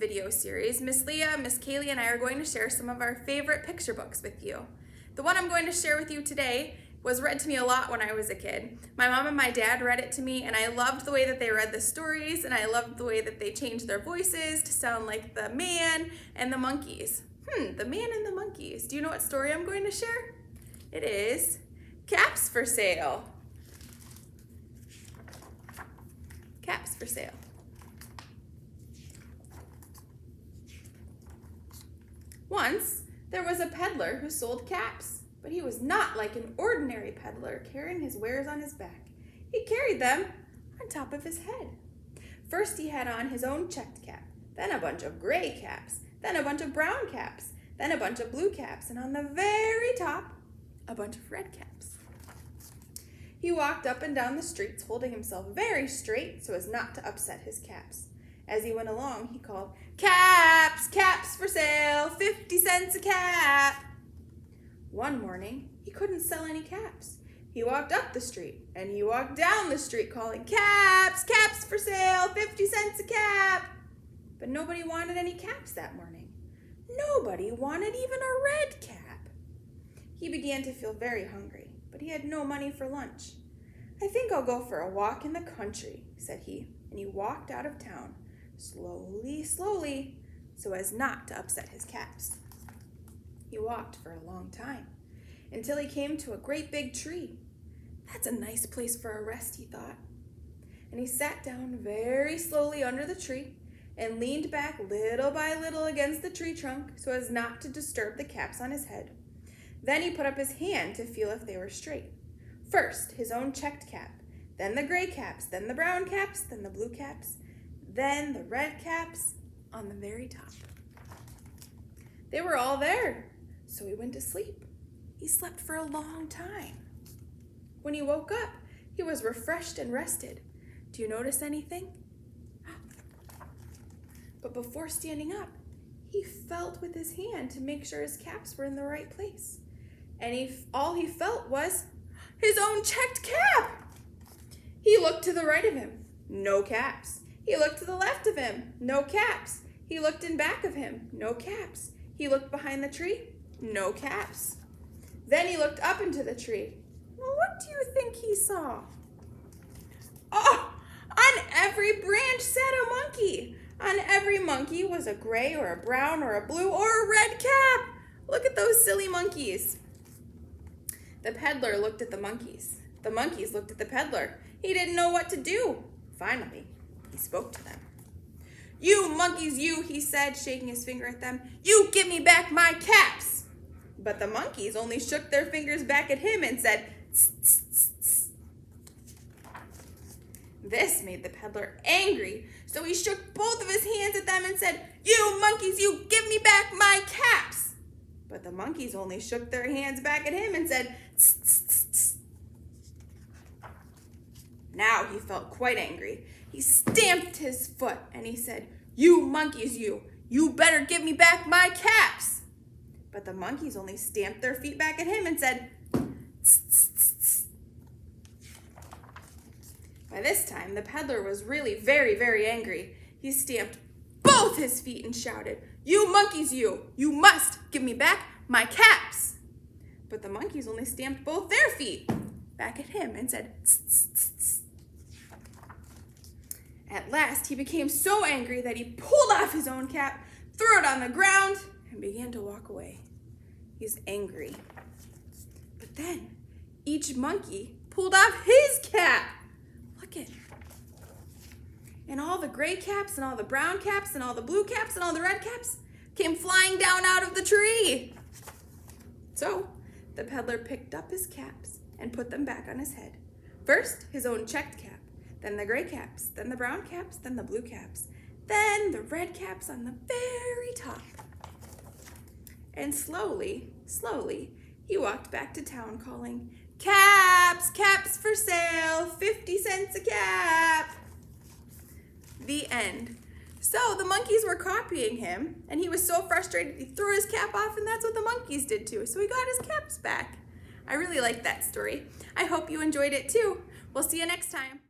video series, Miss Leah, Miss Kaylee, and I are going to share some of our favorite picture books with you. The one I'm going to share with you today was read to me a lot when I was a kid. My mom and my dad read it to me, and I loved the way that they read the stories, and I loved the way that they changed their voices to sound like the man and the monkeys. The man and the monkeys. Do you know what story I'm going to share? It is Caps for Sale. Caps for Sale. Once, there was a peddler who sold caps, but he was not like an ordinary peddler carrying his wares on his back. He carried them on top of his head. First, he had on his own checked cap, then a bunch of gray caps, then a bunch of brown caps, then a bunch of blue caps, and on the very top, a bunch of red caps. He walked up and down the streets, holding himself very straight so as not to upset his caps. As he went along, he called, "Caps, caps for sale, 50 cents a cap." One morning, he couldn't sell any caps. He walked up the street, and he walked down the street calling, "Caps, caps for sale, 50 cents a cap." But nobody wanted any caps that morning. Nobody wanted even a red cap. He began to feel very hungry, but he had no money for lunch. "I think I'll go for a walk in the country," said he, and he walked out of town, slowly, slowly, so as not to upset his caps. He walked for a long time, until he came to a great big tree. "That's a nice place for a rest," he thought. And he sat down very slowly under the tree and leaned back little by little against the tree trunk so as not to disturb the caps on his head. Then he put up his hand to feel if they were straight. First, his own checked cap, then the gray caps, then the brown caps, then the blue caps, then the red caps on the very top. They were all there, so he went to sleep. He slept for a long time. When he woke up, he was refreshed and rested. Do you notice anything? But before standing up, he felt with his hand to make sure his caps were in the right place. And all he felt was his own checked cap. He looked to the right of him, no caps. He looked to the left of him, no caps. He looked in back of him, no caps. He looked behind the tree, no caps. Then he looked up into the tree. Well, what do you think he saw? Oh, on every branch sat a monkey. On every monkey was a gray or a brown or a blue or a red cap. Look at those silly monkeys. The peddler looked at the monkeys. The monkeys looked at the peddler. He didn't know what to do. Finally, he spoke to them. "You monkeys, you," he said, shaking his finger at them. "You give me back my caps." But the monkeys only shook their fingers back at him and said, "Tss, tss, tss, tss." This made the peddler angry, so he shook both of his hands at them and said, "You monkeys, you give me back my caps." But the monkeys only shook their hands back at him and said, "Tss, tss, tss, tss." Now he felt quite angry. He stamped his foot and he said, "You monkeys, you better give me back my caps." But the monkeys only stamped their feet back at him and said, "Tss, tss, tss, tss." By this time, the peddler was really very, very angry. He stamped both his feet and shouted, "You monkeys, you must give me back my caps." But the monkeys only stamped both their feet back at him and said, "Tss, tss, tss, tss." At last, he became so angry that he pulled off his own cap, threw it on the ground, and began to walk away. He's angry. But then, each monkey pulled off his cap. Look at it. And all the gray caps, and all the brown caps, and all the blue caps, and all the red caps came flying down out of the tree. So, the peddler picked up his caps and put them back on his head. First, his own checked cap, then the gray caps, then the brown caps, then the blue caps, then the red caps on the very top. And slowly, slowly, he walked back to town calling, "Caps, caps for sale, 50 cents a cap." The end. So the monkeys were copying him, and he was so frustrated he threw his cap off, and that's what the monkeys did too. So he got his caps back. I really liked that story. I hope you enjoyed it too. We'll see you next time.